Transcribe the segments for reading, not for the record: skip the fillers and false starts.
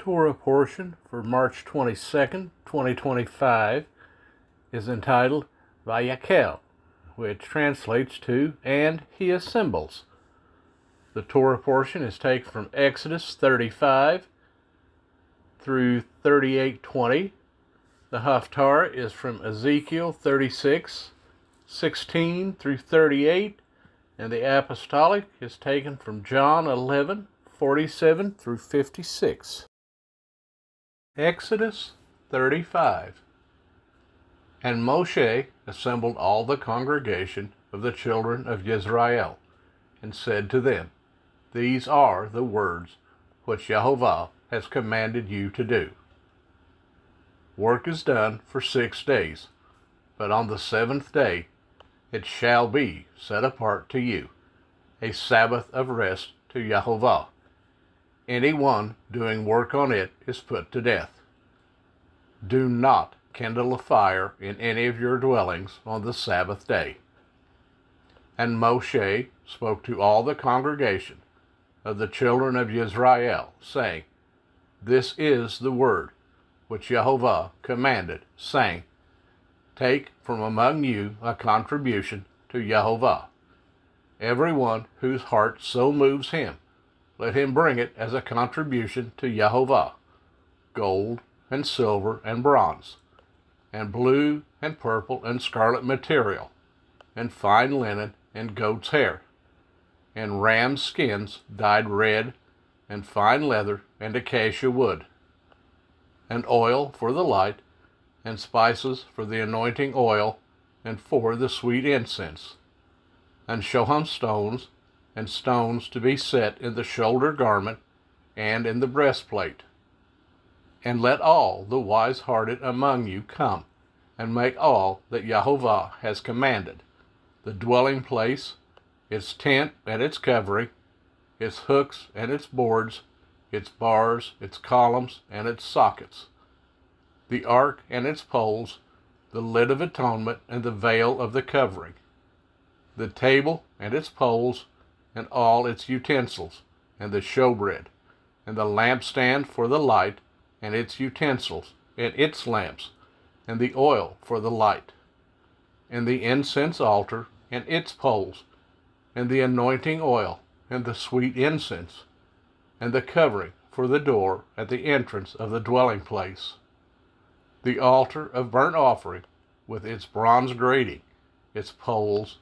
Torah portion for March 22nd, 2025 is entitled Vayak'hel, which translates to, "And he assembles." The Torah portion is taken from Exodus 35 through 38:20. The Haftarah is from Ezekiel 36:16 through 38, and the Apostolic is taken from John 11:47 through 56. Exodus 35. And Moshe assembled all the congregation of the children of Israel, and said to them, These are the words which Jehovah has commanded you to do. Work is done for 6 days, but on the 7th day it shall be set apart to you, a Sabbath of rest to Jehovah. Anyone doing work on it is put to death. Do not kindle a fire in any of your dwellings on the Sabbath day. And Moshe spoke to all the congregation of the children of Israel, saying, This is the word which Jehovah commanded, saying, Take from among you a contribution to Jehovah. Everyone whose heart so moves him, let him bring it as a contribution to Jehovah, gold and silver and bronze, and blue and purple and scarlet material, and fine linen and goat's hair, and ram's skins dyed red, and fine leather and acacia wood, and oil for the light, and spices for the anointing oil, and for the sweet incense, and shoham stones, and stones to be set in the shoulder garment and in the breastplate. And let all the wise-hearted among you come, and make all that Jehovah has commanded, the dwelling place, its tent and its covering, its hooks and its boards, its bars, its columns, and its sockets, the ark and its poles, the lid of atonement and the veil of the covering, the table and its poles, and all its utensils, and the showbread, and the lampstand for the light, and its utensils, and its lamps, and the oil for the light, and the incense altar, and its poles, and the anointing oil, and the sweet incense, and the covering for the door at the entrance of the dwelling place, the altar of burnt offering with its bronze grating, its poles,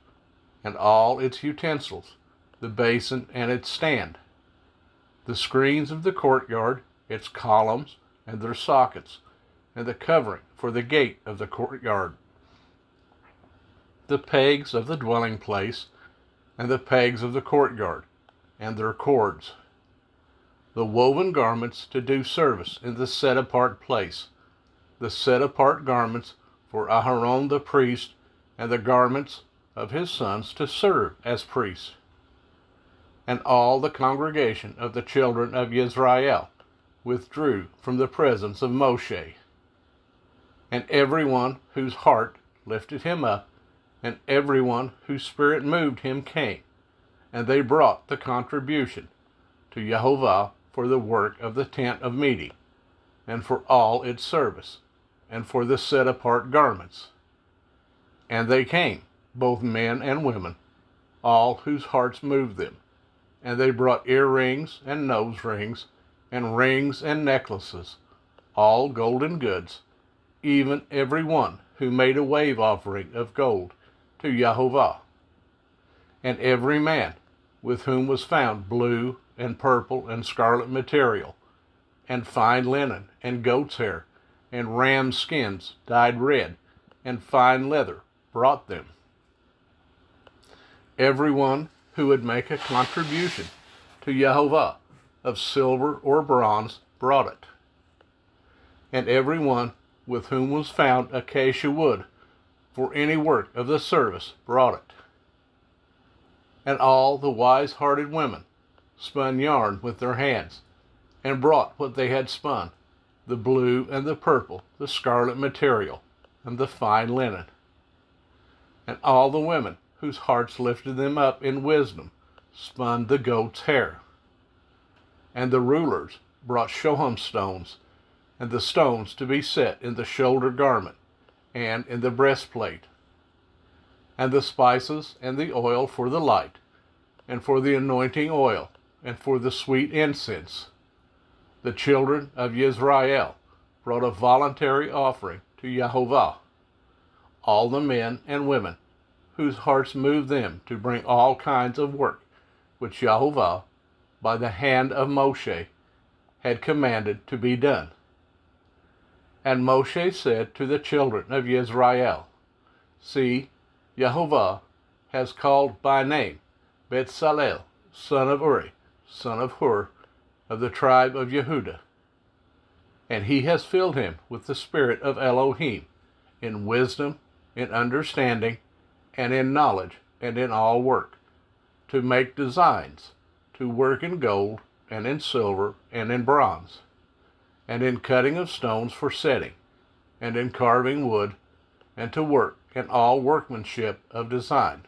and all its utensils, the basin and its stand, the screens of the courtyard, its columns and their sockets, and the covering for the gate of the courtyard, the pegs of the dwelling place, and the pegs of the courtyard, and their cords, the woven garments to do service in the set-apart place, the set-apart garments for Aharon the priest, and the garments of his sons to serve as priests. And all the congregation of the children of Israel withdrew from the presence of Moshe. And everyone whose heart lifted him up, and everyone whose spirit moved him came, and they brought the contribution to Jehovah for the work of the tent of meeting, and for all its service, and for the set-apart garments. And they came, both men and women, all whose hearts moved them, and they brought earrings and nose rings, and rings and necklaces, all golden goods, even every one who made a wave offering of gold to Jehovah. And every man with whom was found blue and purple and scarlet material, and fine linen and goat's hair, and ram's skins dyed red, and fine leather, brought them. Everyone who would make a contribution to Jehovah of silver or bronze brought it. And everyone with whom was found acacia wood for any work of the service brought it. And all the wise-hearted women spun yarn with their hands, and brought what they had spun, the blue and the purple, the scarlet material, and the fine linen. And all the women whose hearts lifted them up in wisdom spun the goat's hair. And the rulers brought shoham stones, and the stones to be set in the shoulder garment, and in the breastplate, and the spices and the oil for the light, and for the anointing oil, and for the sweet incense. The children of Israel brought a voluntary offering to Yahovah, all the men and women whose hearts moved them to bring all kinds of work which Yahovah, by the hand of Moshe, had commanded to be done. And Moshe said to the children of Israel, See, Yahovah has called by name Bezalel, son of Uri, son of Hur, of the tribe of Yehudah. And he has filled him with the spirit of Elohim, in wisdom, in understanding, and in knowledge, and in all work, to make designs, to work in gold, and in silver, and in bronze, and in cutting of stones for setting, and in carving wood, and to work in all workmanship of design.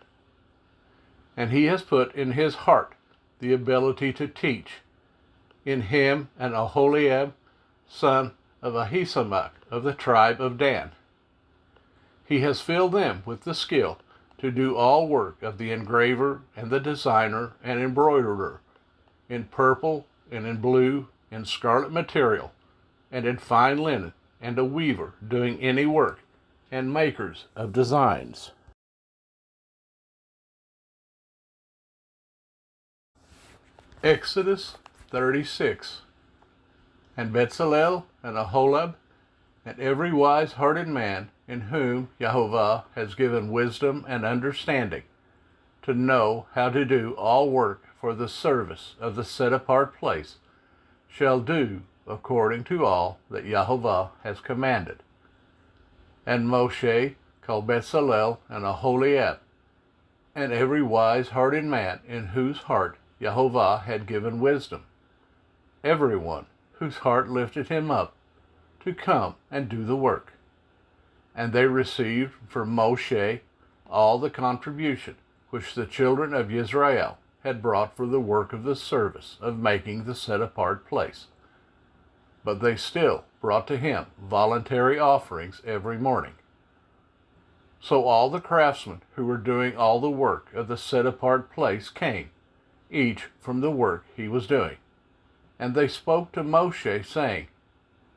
And he has put in his heart the ability to teach, in him and Aholiab, son of Ahisamach, of the tribe of Dan. He has filled them with the skill to do all work of the engraver and the designer and embroiderer, in purple and in blue, in scarlet material, and in fine linen, and a weaver doing any work, and makers of designs. Exodus 36. And Bezalel and Aholiab, and every wise-hearted man in whom Yahovah has given wisdom and understanding, to know how to do all work for the service of the set-apart place, shall do according to all that Yahovah has commanded. And Moshe called Bezalel and Aholiab, and every wise-hearted man in whose heart Yahovah had given wisdom, everyone whose heart lifted him up, to come and do the work. And they received from Moshe all the contribution which the children of Israel had brought for the work of the service of making the set-apart place. But they still brought to him voluntary offerings every morning. So all the craftsmen who were doing all the work of the set-apart place came, each from the work he was doing. And they spoke to Moshe, saying,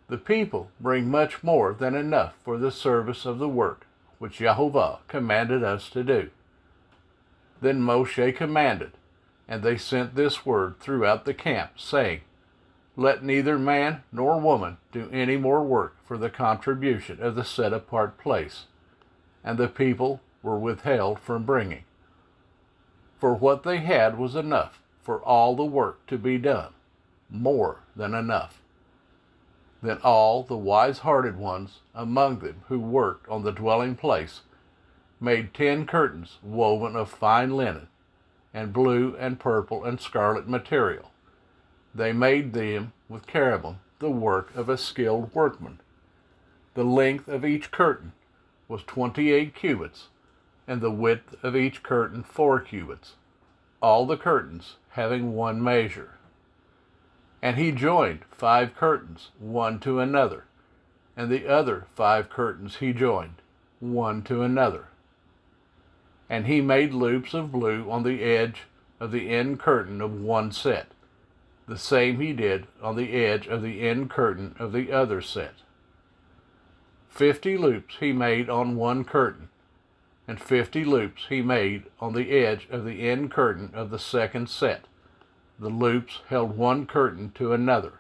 The people bring much more than enough for the service of the work which Yahovah commanded us to do. Then Moshe commanded, and they sent this word throughout the camp, saying, Let neither man nor woman do any more work for the contribution of the set-apart place. And the people were withheld from bringing. For what they had was enough for all the work to be done, more than enough. Then all the wise-hearted ones among them who worked on the dwelling place made 10 curtains woven of fine linen, and blue and purple and scarlet material. They made them with cherubim, the work of a skilled workman. The length of each curtain was 28 cubits, and the width of each curtain 4 cubits, all the curtains having one measure. And he joined 5 curtains, one to another, and the other 5 curtains he joined, one to another. And he made loops of blue on the edge of the end curtain of one set. The same he did on the edge of the end curtain of the other set. 50 loops he made on one curtain, and 50 loops he made on the edge of the end curtain of the second set. The loops held one curtain to another.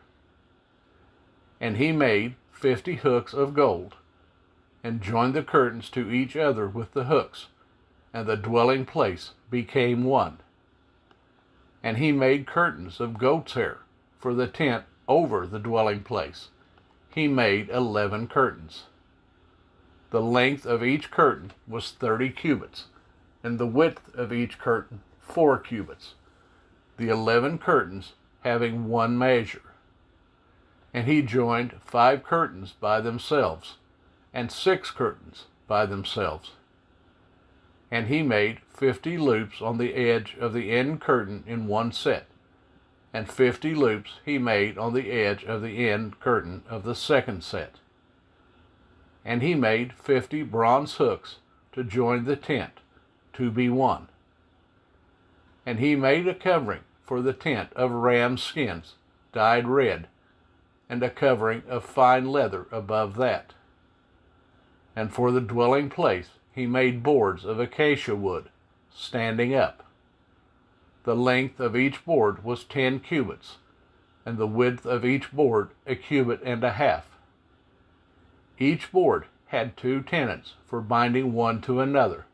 And he made 50 hooks of gold, and joined the curtains to each other with the hooks, and the dwelling place became one. And he made curtains of goat's hair for the tent over the dwelling place. He made 11 curtains. The length of each curtain was 30 cubits, and the width of each curtain 4 cubits. The 11 curtains having one measure. And he joined 5 curtains by themselves, and 6 curtains by themselves. And he made 50 loops on the edge of the end curtain in one set, and 50 loops he made on the edge of the end curtain of the second set. And he made 50 bronze hooks to join the tent, to be one. And he made a covering for the tent of ram skins, dyed red, and a covering of fine leather above that. And for the dwelling place he made boards of acacia wood, standing up. The length of each board was 10 cubits, and the width of each board a cubit and a half. Each board had 2 tenons for binding one to another.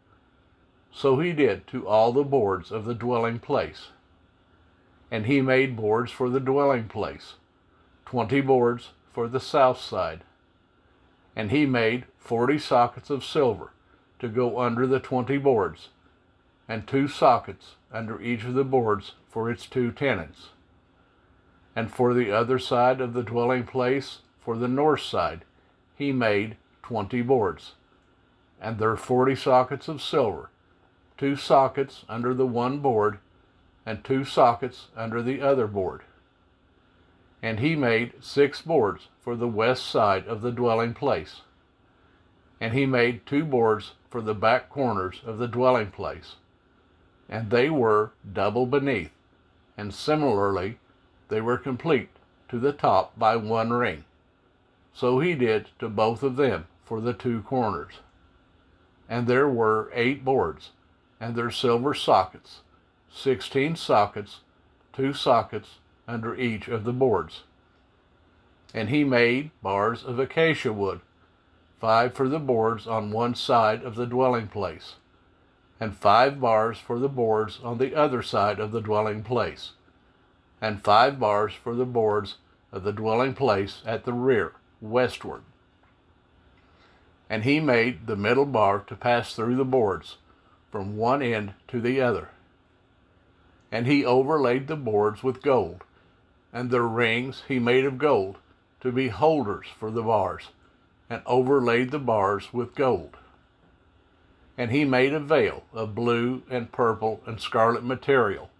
So he did to all the boards of the dwelling place. And he made boards for the dwelling place, 20 boards for the south side. And he made 40 sockets of silver to go under the 20 boards, and 2 sockets under each of the boards for its 2 tenons. And for the other side of the dwelling place, for the north side, he made 20 boards, and there 40 sockets of silver, 2 sockets under the one board, and 2 sockets under the other board. And he made 6 boards for the west side of the dwelling place. And he made 2 boards for the back corners of the dwelling place, and they were double beneath, and similarly they were complete to the top by 1 ring. So he did to both of them for the 2 corners. And there were 8 boards, and their silver sockets, 16 sockets, 2 sockets under each of the boards. And he made bars of acacia wood, 5 for the boards on one side of the dwelling place, and 5 bars for the boards on the other side of the dwelling place, and 5 bars for the boards of the dwelling place at the rear, westward. And he made the middle bar to pass through the boards, from one end to the other. And he overlaid the boards with gold, and their rings he made of gold, to be holders for the bars, and overlaid the bars with gold. And he made a veil of blue and purple and scarlet material,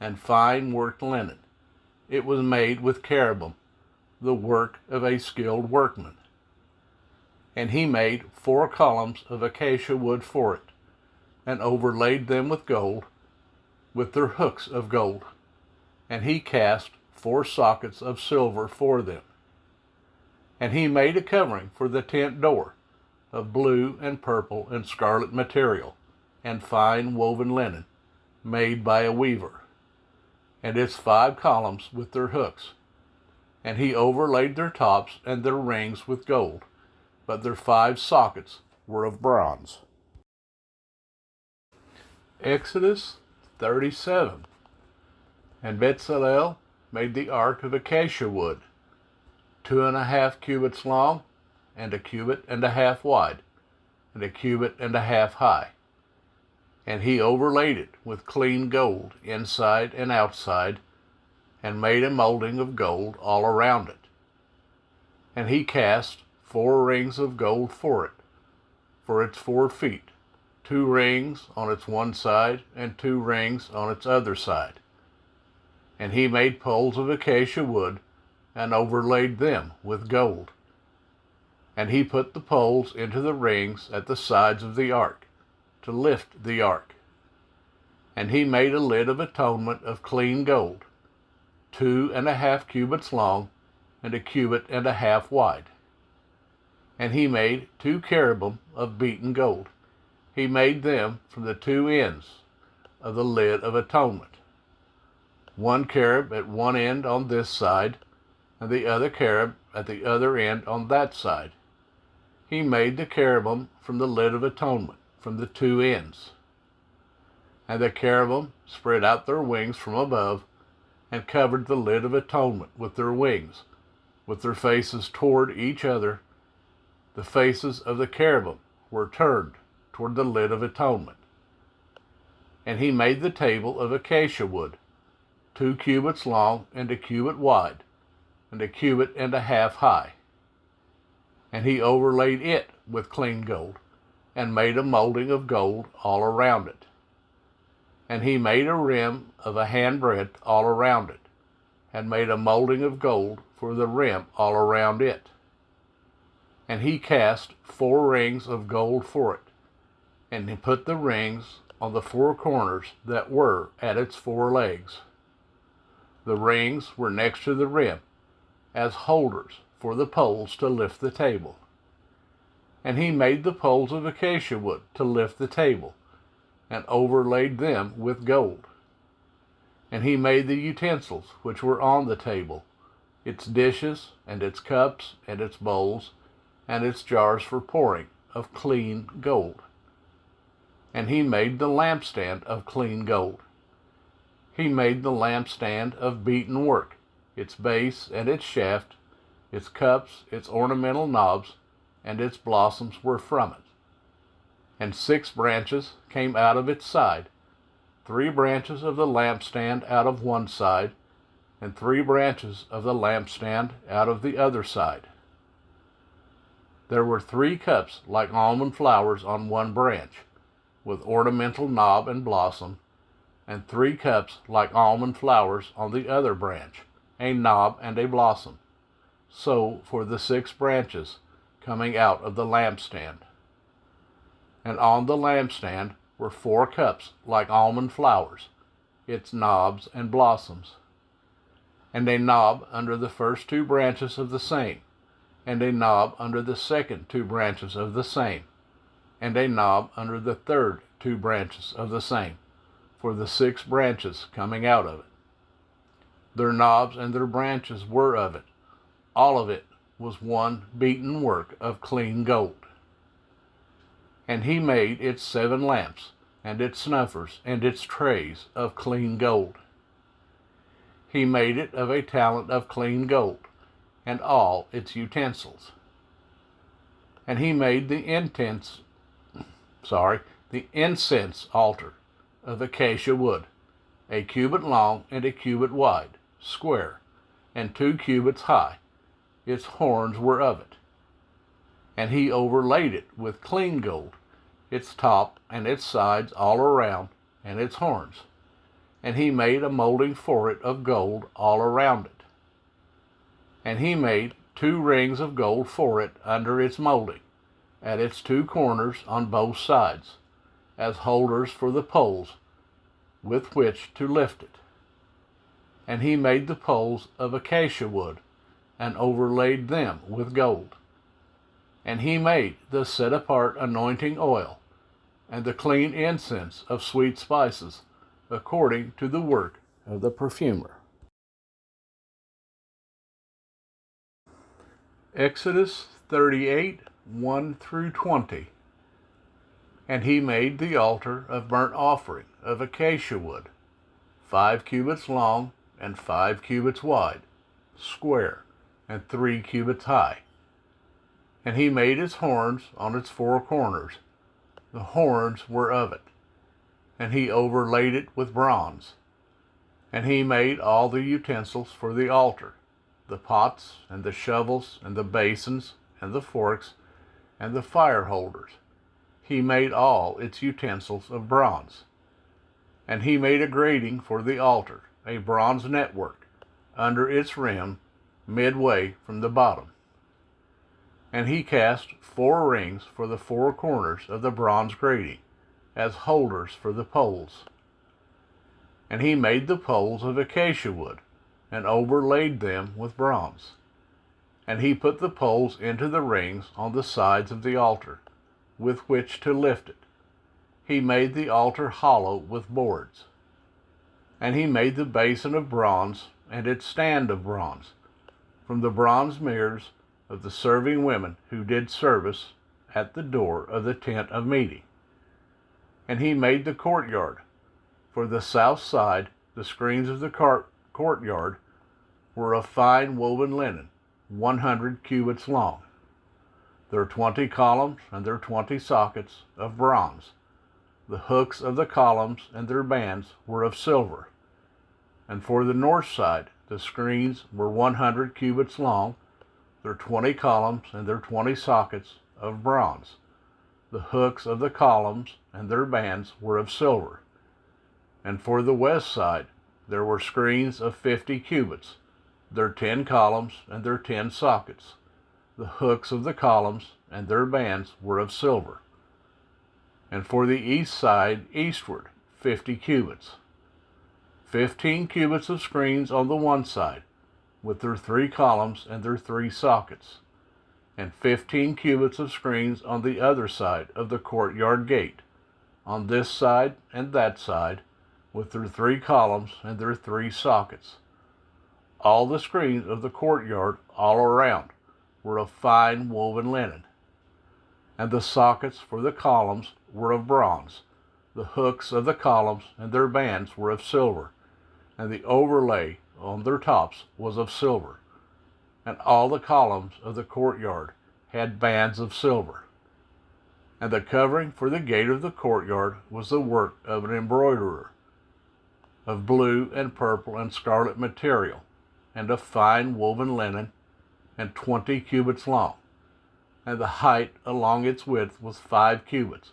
and fine worked linen. It was made with cherubim, the work of a skilled workman. And he made 4 columns of acacia wood for it, and overlaid them with gold, with their hooks of gold. And he cast 4 sockets of silver for them. And he made a covering for the tent door, of blue and purple and scarlet material, and fine woven linen, made by a weaver, and its 5 columns with their hooks. And he overlaid their tops and their rings with gold, but their 5 sockets were of bronze. Exodus 37. And Bezalel made the ark of acacia wood, 2.5 cubits long, and 1.5 cubits wide, and 1.5 cubits high. And he overlaid it with clean gold inside and outside, and made a molding of gold all around it. And he cast 4 rings of gold for it, for its 4 feet, 2 rings on its one side, and 2 rings on its other side. And he made poles of acacia wood, and overlaid them with gold. And he put the poles into the rings at the sides of the ark, to lift the ark. And he made a lid of atonement of clean gold, 2.5 cubits long, and 1.5 cubits wide. And he made 2 cherubim of beaten gold. He made them from the 2 ends of the lid of atonement, 1 cherub at one end on this side, and the other cherub at the other end on that side. He made the cherubim from the lid of atonement, from the 2 ends. And the cherubim spread out their wings from above, and covered the lid of atonement with their wings, with their faces toward each other. The faces of the cherubim were turned toward the lid of atonement. And he made the table of acacia wood, 2 cubits long and 1 cubit wide, and 1.5 cubits high. And he overlaid it with clean gold, and made a molding of gold all around it. And he made a rim of a handbreadth all around it, and made a molding of gold for the rim all around it. And he cast 4 rings of gold for it, and he put the rings on the 4 corners that were at its 4 legs. The rings were next to the rim, as holders for the poles to lift the table. And he made the poles of acacia wood to lift the table, and overlaid them with gold. And he made the utensils which were on the table, its dishes, and its cups, and its bowls, and its jars for pouring, of clean gold. And he made the lampstand of clean gold. He made the lampstand of beaten work, its base and its shaft, its cups, its ornamental knobs, and its blossoms were from it. And 6 branches came out of its side, 3 branches of the lampstand out of one side, and 3 branches of the lampstand out of the other side. There were 3 cups like almond flowers on one branch, with ornamental knob and blossom, and 3 cups like almond flowers on the other branch, a knob and a blossom. So for the 6 branches coming out of the lampstand. And on the lampstand were 4 cups like almond flowers, its knobs and blossoms, and a knob under the first 2 branches of the same, and a knob under the second 2 branches of the same, and a knob under the third 2 branches of the same, for the 6 branches coming out of it. Their knobs and their branches were of it. All of it was one beaten work of clean gold. And he made its 7 lamps, and its snuffers, and its trays of clean gold. He made it of a talent of clean gold, and all its utensils. And he made the incense altar of acacia wood, a cubit long and a cubit wide, square, and 2 cubits high. Its horns were of it. And he overlaid it with clean gold, its top and its sides all around, and its horns. And he made a molding for it of gold all around it. And he made 2 rings of gold for it under its molding, at its 2 corners on both sides, as holders for the poles with which to lift it. And he made the poles of acacia wood, and overlaid them with gold. And he made the set-apart anointing oil, and the clean incense of sweet spices, according to the work of the perfumer. Exodus 38, 1 through 20. And he made the altar of burnt offering of acacia wood, 5 cubits long and 5 cubits wide, square, and 3 cubits high. And he made its horns on its 4 corners. The horns were of it. And he overlaid it with bronze. And he made all the utensils for the altar, the pots, and the shovels, and the basins, and the forks, and the fire holders. He made all its utensils of bronze. And he made a grating for the altar, a bronze network, under its rim, midway from the bottom. And he cast 4 rings for the 4 corners of the bronze grating, as holders for the poles. And he made the poles of acacia wood, and overlaid them with bronze. And he put the poles into the rings on the sides of the altar, with which to lift it. He made the altar hollow with boards. And he made the basin of bronze, and its stand of bronze, from the bronze mirrors of the serving women who did service at the door of the tent of meeting. And he made the courtyard. For the south side, the screens of the courtyard were of fine woven linen, 100 cubits long. Their 20 columns and their 20 sockets of bronze. The hooks of the columns and their bands were of silver. And for the north side, the screens were 100 cubits long, their 20 columns and their 20 sockets of bronze. The hooks of the columns and their bands were of silver. And for the west side, there were screens of 50 cubits, their 10 columns and their 10 sockets. The hooks of the columns and their bands were of silver. And for the east side eastward, 50 cubits. 15 cubits of screens on the one side, with their 3 columns and their 3 sockets, and 15 cubits of screens on the other side of the courtyard gate, on this side and that side, with their 3 columns and their 3 sockets. All the screens of the courtyard all around were of fine woven linen, and the sockets for the columns were of bronze. The hooks of the columns and their bands were of silver, and the overlay on their tops was of silver. And all the columns of the courtyard had bands of silver. And the covering for the gate of the courtyard was the work of an embroiderer, of blue and purple and scarlet material, and of fine woven linen, and 20 cubits long. And the height along its width was 5 cubits,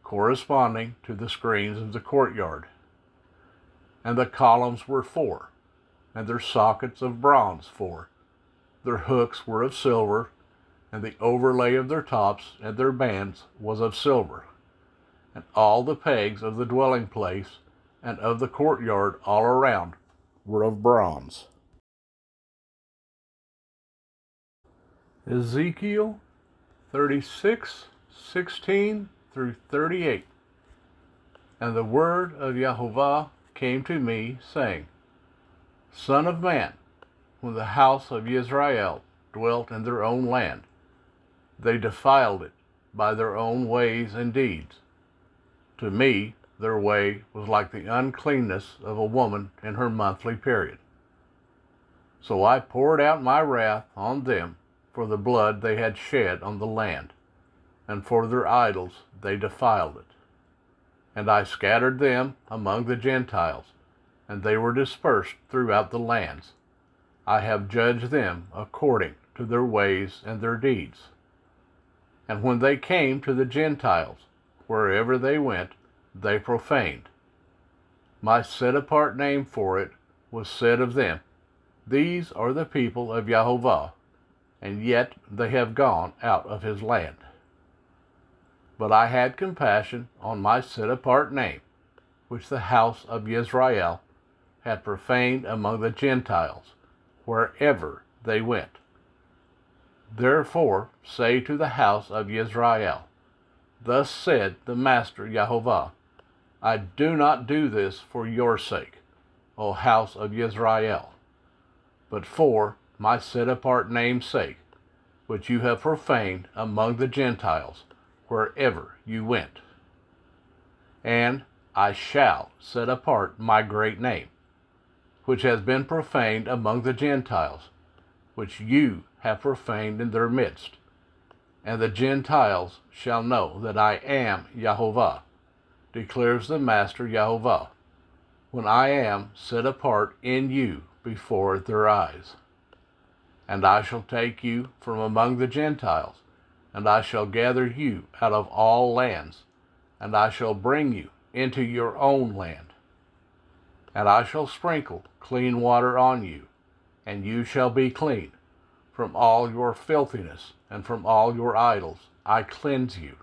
corresponding to the screens of the courtyard. And the columns were 4, and their sockets of bronze 4. Their hooks were of silver, and the overlay of their tops and their bands was of silver. And all the pegs of the dwelling place and of the courtyard all around were of bronze. Ezekiel 36:16 through 38. And the word of Yahovah came to me, saying, Son of man, when the house of Israel dwelt in their own land, they defiled it by their own ways and deeds. To me, their way was like the uncleanness of a woman in her monthly period. So I poured out my wrath on them for the blood they had shed on the land, and for their idols they defiled it. And I scattered them among the Gentiles, and they were dispersed throughout the lands. I have judged them according to their ways and their deeds. And when they came to the Gentiles, wherever they went, they profaned. My set-apart name for it was said of them, These are the people of Yahovah, and yet they have gone out of his land. But I had compassion on my set-apart name, which the house of Israel had profaned among the Gentiles, wherever they went. Therefore say to the house of Israel, Thus said the Master Yahovah, I do not do this for your sake, O house of Israel, but for my set-apart name's sake, which you have profaned among the Gentiles, wherever you went. And I shall set apart my great name, which has been profaned among the Gentiles, which you have profaned in their midst. And the Gentiles shall know that I am Yahovah, declares the Master Yahovah, when I am set apart in you before their eyes. And I shall take you from among the Gentiles, and I shall gather you out of all lands, and I shall bring you into your own land. And I shall sprinkle clean water on you, and you shall be clean. From all your filthiness and from all your idols I cleanse you.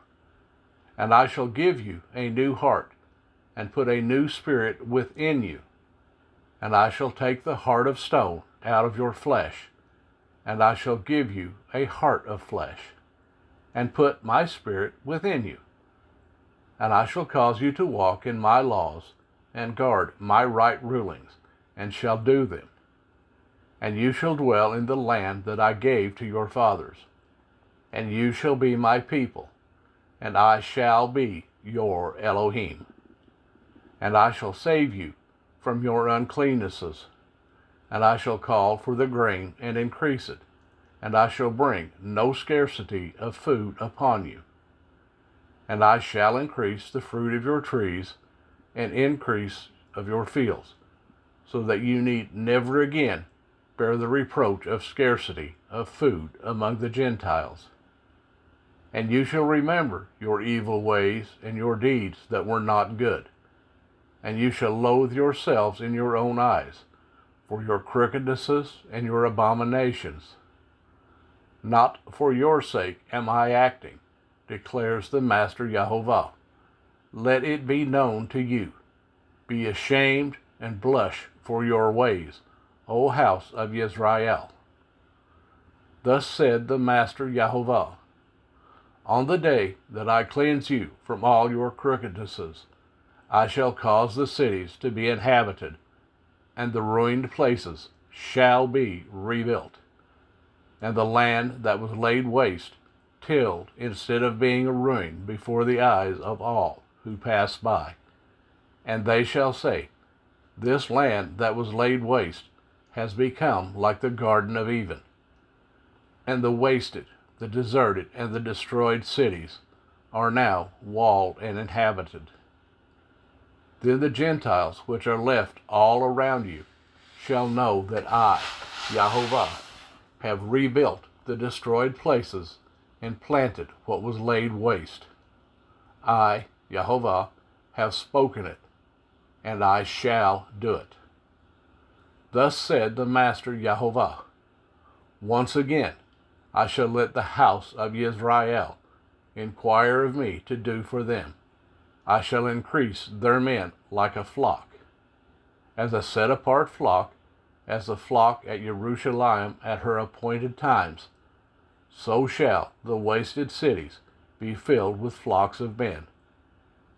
And I shall give you a new heart, and put a new spirit within you. And I shall take the heart of stone out of your flesh, and I shall give you a heart of flesh, and put my spirit within you. And I shall cause you to walk in my laws, and guard my right rulings, and shall do them. And you shall dwell in the land that I gave to your fathers. And you shall be my people, and I shall be your Elohim. And I shall save you from your uncleannesses, and I shall call for the grain and increase it, and I shall bring no scarcity of food upon you. And I shall increase the fruit of your trees and increase of your fields, so that you need never again bear the reproach of scarcity of food among the Gentiles. And you shall remember your evil ways and your deeds that were not good, and you shall loathe yourselves in your own eyes, for your crookednesses and your abominations. Not for your sake am I acting, declares the Master Yahovah. Let it be known to you. Be ashamed and blush for your ways, O house of Israel. Thus said the Master Yahovah, on the day that I cleanse you from all your crookednesses, I shall cause the cities to be inhabited, and the ruined places shall be rebuilt, and the land that was laid waste tilled instead of being a ruin before the eyes of all who pass by. And they shall say, this land that was laid waste has become like the Garden of Eden, and the wasted, the deserted, and the destroyed cities are now walled and inhabited. Then the Gentiles which are left all around you shall know that I, Yahovah, have rebuilt the destroyed places and planted what was laid waste. I, Yahovah, have spoken it, and I shall do it. Thus said the Master Yahovah, once again I shall let the house of Israel inquire of me to do for them. I shall increase their men like a flock, as a set-apart flock, as the flock at Jerusalem at her appointed times. So shall the wasted cities be filled with flocks of men,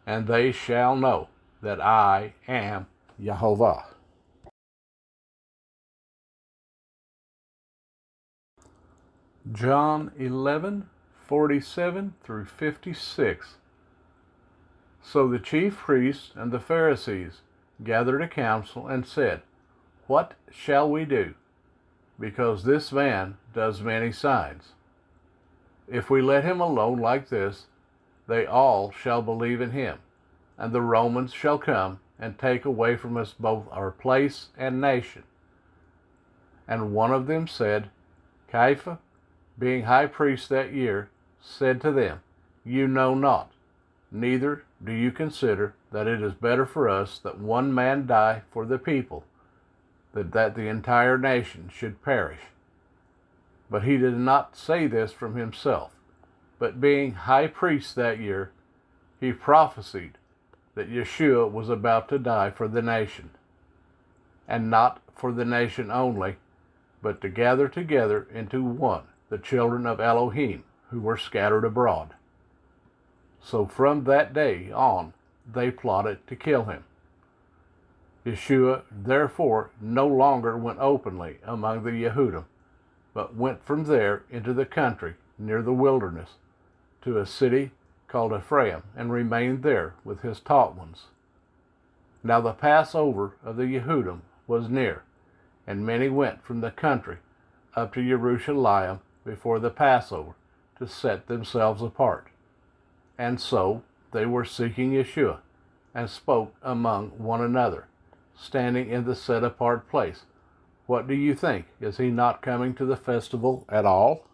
and they shall know that I am Yahovah. John 11:47 through 56. So the chief priests and the Pharisees gathered a council and said, what shall we do? Because this man does many signs. If we let him alone like this, they all shall believe in him, and the Romans shall come and take away from us both our place and nation. And one of them said, Caiaphas, being high priest that year, said to them, you know not, neither do you consider that it is better for us that one man die for the people, than that the entire nation should perish. But he did not say this from himself, but being high priest that year, he prophesied that Yeshua was about to die for the nation, and not for the nation only, but to gather together into one the children of Elohim who were scattered abroad. So from that day on, they plotted to kill him. Yeshua therefore no longer went openly among the Yehudim, but went from there into the country near the wilderness, to a city called Ephraim, and remained there with his taught ones. Now the Passover of the Yehudim was near, and many went from the country up to Jerusalem before the Passover to set themselves apart. And so they were seeking Yeshua, and spoke among one another, standing in the set-apart place, what do you think? Is he not coming to the festival at all?